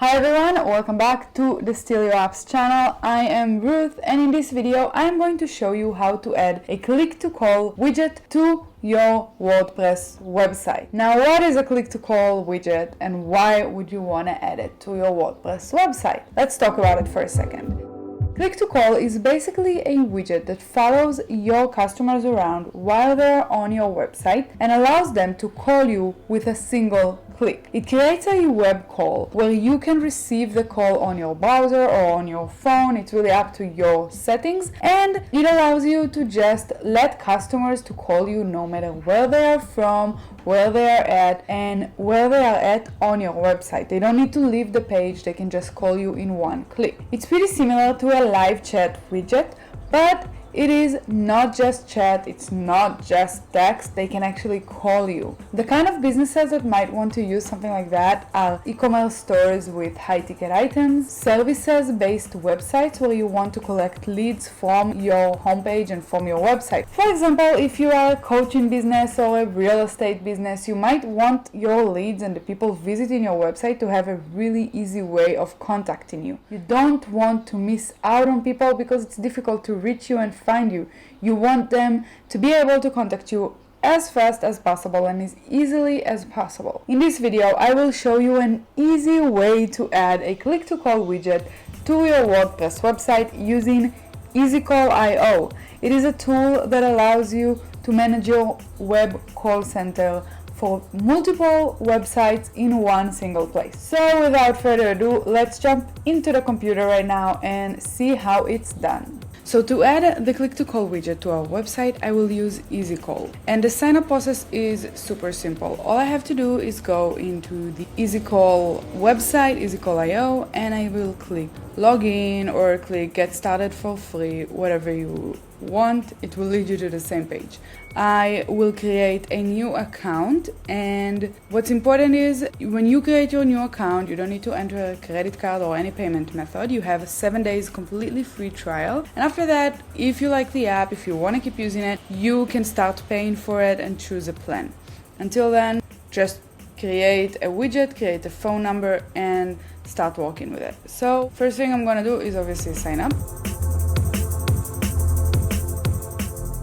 Hi everyone, welcome back to the Steal Your Apps channel. I am Ruth, and in this video I am going to show you how to add a click-to-call widget to your WordPress website. Now, what is a click-to-call widget and why would you want to add it to your WordPress website? Let's talk about it for a second. Click-to-call is basically a widget that follows your customers around while they're on your website and allows them to call you with a single click. It creates a web call where you can receive the call on your browser or on your phone. It's really up to your settings, and it allows you to just let customers to call you no matter where they are from, where they are at, and where they are at on your website. They don't need to leave the page, they can just call you in one click. It's pretty similar to a live chat widget, but it is not just chat, it's not just text, they can actually call you. The kind of businesses that might want to use something like that are e-commerce stores with high-ticket items, services-based websites where you want to collect leads from your homepage and from your website. For example, if you are a coaching business or a real estate business, you might want your leads and the people visiting your website to have a really easy way of contacting you. You don't want to miss out on people because it's difficult to reach you and find you. You want them to be able to contact you as fast as possible and as easily as possible. In this video, I will show you an easy way to add a click-to-call widget to your WordPress website using EasyCall.io. It is a tool that allows you to manage your web call center for multiple websites in one single place. So without further ado, let's jump into the computer right now and see how it's done. So to add the click-to-call widget to our website, I will use EasyCall. And the sign-up process is super simple. All I have to do is go into the EasyCall website, EasyCall.io, and I will click login or click get started for free, whatever you want. It will lead you to the same page. I will create a new account, and what's important is when you create your new account, you don't need to enter a credit card or any payment method. You have 7 days completely free trial, and after that, if you like the app, if you want to keep using it, you can start paying for it and choose a plan. Until then, just create a widget, create a phone number, and start working with it. So first thing I'm gonna do is obviously sign up.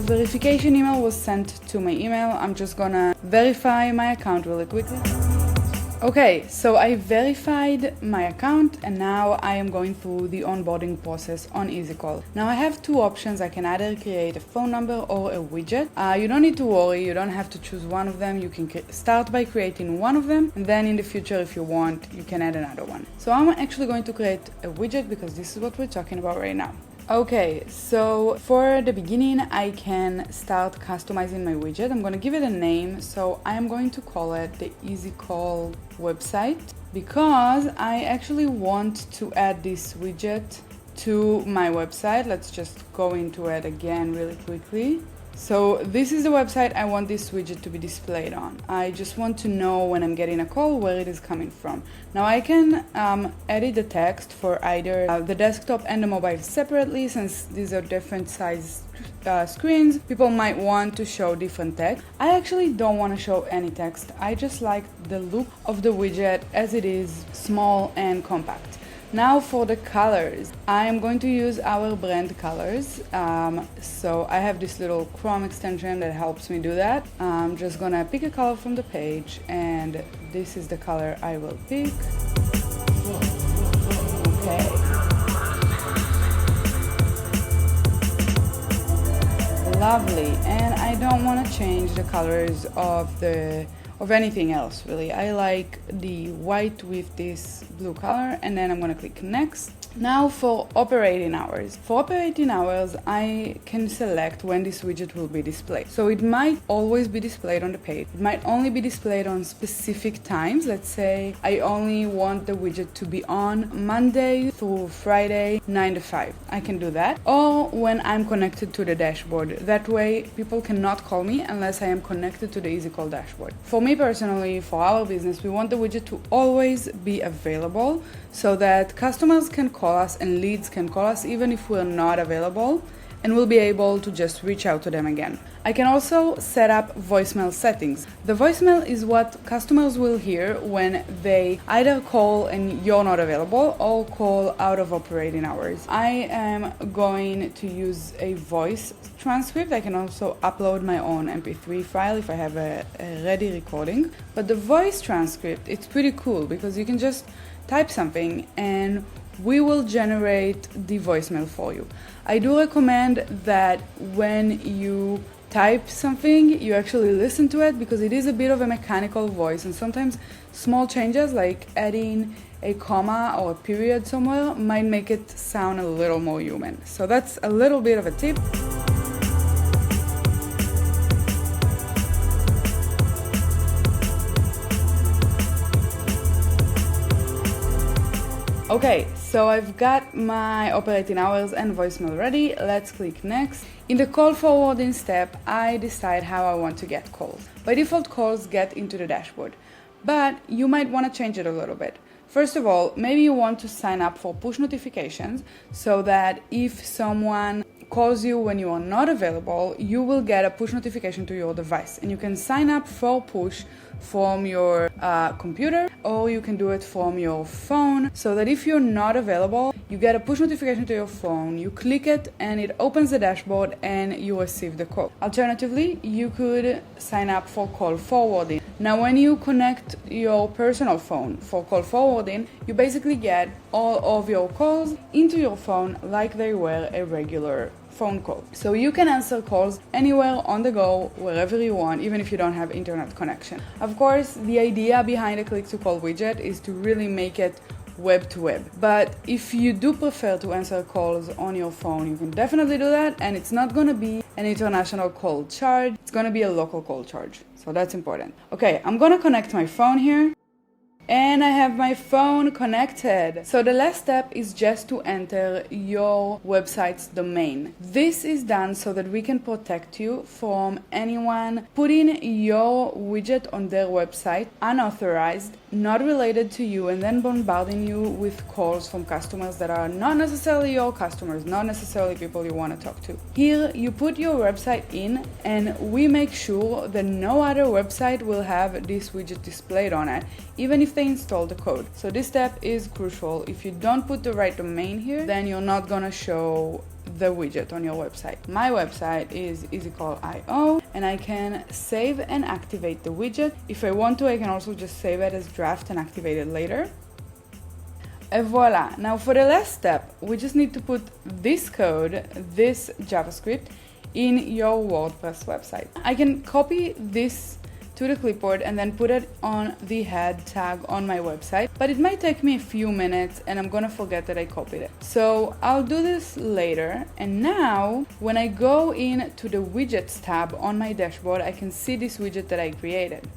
Verification email was sent to my email. I'm just gonna verify my account really quickly. Okay, so I verified my account and now I am going through the onboarding process on EasyCall. Now I have two options. I can either create a phone number or a widget. You don't need to worry, you don't have to choose one of them. You can start by creating one of them, and then in the future, if you want, you can add another one. So I'm actually going to create a widget because this is what we're talking about right now. Okay, so for the beginning, I can start customizing my widget. I'm going to give it a name, so I am going to call it the EasyCall website because I actually want to add this widget to my website. Let's just go into it again really quickly. So this is the website I want this widget to be displayed on. I just want to know when I'm getting a call where it is coming from. Now I can edit the text for either the desktop and the mobile separately, since these are different size screens. People might want to show different text. I actually don't want to show any text. I just like the look of the widget as it is small and compact. Now for the colors, I am going to use our brand colors. So I have this little Chrome extension that helps me do that. I'm just gonna pick a color from the page, and this is the color I will pick. Okay. Lovely, and I don't want to change the colors of anything else really. I like the white with this blue color, and then I'm gonna click next. Now for operating hours. For operating hours, I can select when this widget will be displayed. So it might always be displayed on the page. It might only be displayed on specific times. Let's say I only want the widget to be on Monday through Friday, 9 to 5. I can do that. Or when I'm connected to the dashboard. That way, people cannot call me unless I am connected to the EasyCall dashboard. For me personally, for our business, we want the widget to always be available so that customers can call us and leads can call us even if we're not available, and we'll be able to just reach out to them again. I can also set up voicemail settings. The voicemail is what customers will hear when they either call and you're not available or call out of operating hours. I am going to use a voice transcript. I can also upload my own MP3 file if I have a ready recording. But the voice transcript, it's pretty cool because you can just type something and we will generate the voicemail for you. I do recommend that when you type something, you actually listen to it because it is a bit of a mechanical voice, and sometimes small changes like adding a comma or a period somewhere might make it sound a little more human. So that's a little bit of a tip. Okay, so I've got my operating hours and voicemail ready. Let's click next. In the call forwarding step, I decide how I want to get calls. By default, calls get into the dashboard, but you might want to change it a little bit. First of all, maybe you want to sign up for push notifications so that if someone calls you when you are not available, you will get a push notification to your device, and you can sign up for push from your computer, or you can do it from your phone, so that if you're not available, you get a push notification to your phone, you click it and it opens the dashboard and you receive the call. Alternatively, you could sign up for call forwarding. Now when you connect your personal phone for call forwarding, you basically get all of your calls into your phone like they were a regular phone call. So you can answer calls anywhere on the go, wherever you want, even if you don't have internet connection. Of course, the idea behind a click-to-call widget is to really make it web to web. But if you do prefer to answer calls on your phone, you can definitely do that, and it's not going to be an international call charge, it's going to be a local call charge. So that's important. Okay, I'm going to connect my phone here. And I have my phone connected. So the last step is just to enter your website's domain. This is done so that we can protect you from anyone putting your widget on their website unauthorized, not related to you, and then bombarding you with calls from customers that are not necessarily your customers, not necessarily people you want to talk to. Here you put your website in, and we make sure that no other website will have this widget displayed on it, even if they install the code. So this step is crucial. If you don't put the right domain here, then you're not gonna show the widget on your website. My website is EasyCall.io, and I can save and activate the widget. If I want to, I can also just save it as draft and activate it later. And voila. Now for the last step, we just need to put this code, this JavaScript, in your WordPress website. I can copy this to the clipboard and then put it on the head tag on my website, but it might take me a few minutes and I'm gonna forget that I copied it. So I'll do this later, and now when I go into the widgets tab on my dashboard, I can see this widget that I created.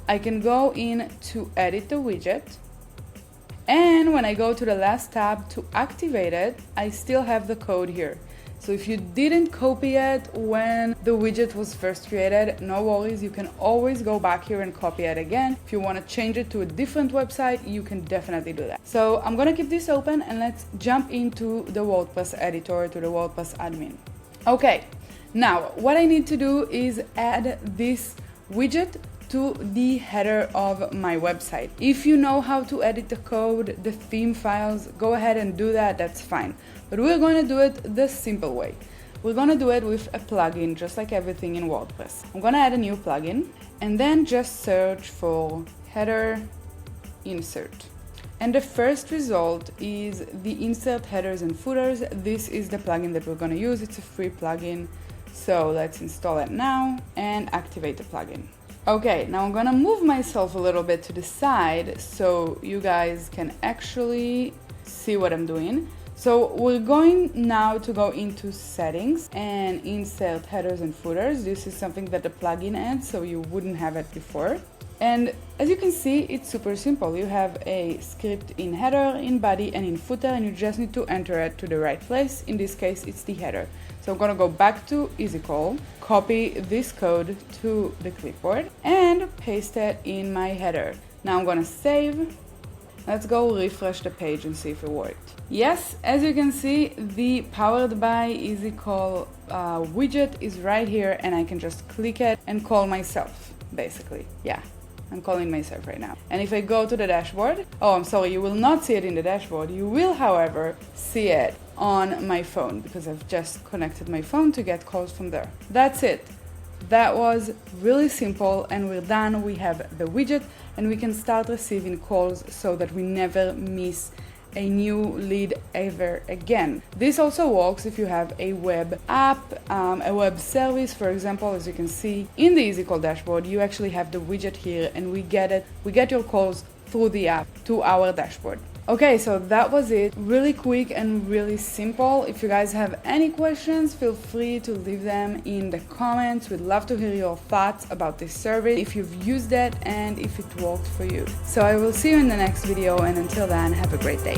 I can go in to edit the widget, and when I go to the last tab to activate it, I still have the code here. So if you didn't copy it when the widget was first created, no worries, you can always go back here and copy it again. If you want to change it to a different website, you can definitely do that. So I'm going to keep this open and let's jump into the WordPress editor, to the WordPress admin. Okay, now what I need to do is add this widget to the header of my website. If you know how to edit the code, the theme files, go ahead and do that, that's fine. But we're going to do it the simple way. We're going to do it with a plugin, just like everything in WordPress. I'm going to add a new plugin and then just search for header insert. And the first result is the insert headers and footers. This is the plugin that we're going to use. It's a free plugin. So let's install it now and activate the plugin. Okay, now I'm gonna move myself a little bit to the side so you guys can actually see what I'm doing. So we're going now to go into settings and insert headers and footers. This is something that the plugin adds, so you wouldn't have it before. And as you can see, it's super simple. You have a script in header, in body, and in footer, and you just need to enter it to the right place. In this case, it's the header. So I'm gonna go back to EasyCall, copy this code to the clipboard, and paste it in my header. Now I'm gonna save, Let's go refresh the page and see if it worked. Yes, as you can see, the powered by EasyCall widget is right here, and I can just click it and call myself, basically. Yeah, I'm calling myself right now. And if I go to the dashboard, oh, I'm sorry, you will not see it in the dashboard. You will, however, see it on my phone because I've just connected my phone to get calls from there. That's it. That was really simple, and we're done. We have the widget and we can start receiving calls so that we never miss a new lead ever again. This also works if you have a web app, a web service. For example, as you can see in the EasyCall dashboard, you actually have the widget here, and we get your calls through the app to our dashboard. Okay, so that was it. Really quick and really simple. If you guys have any questions, feel free to leave them in the comments. We'd love to hear your thoughts about this service, if you've used it and if it worked for you. So I will see you in the next video, and until then, have a great day.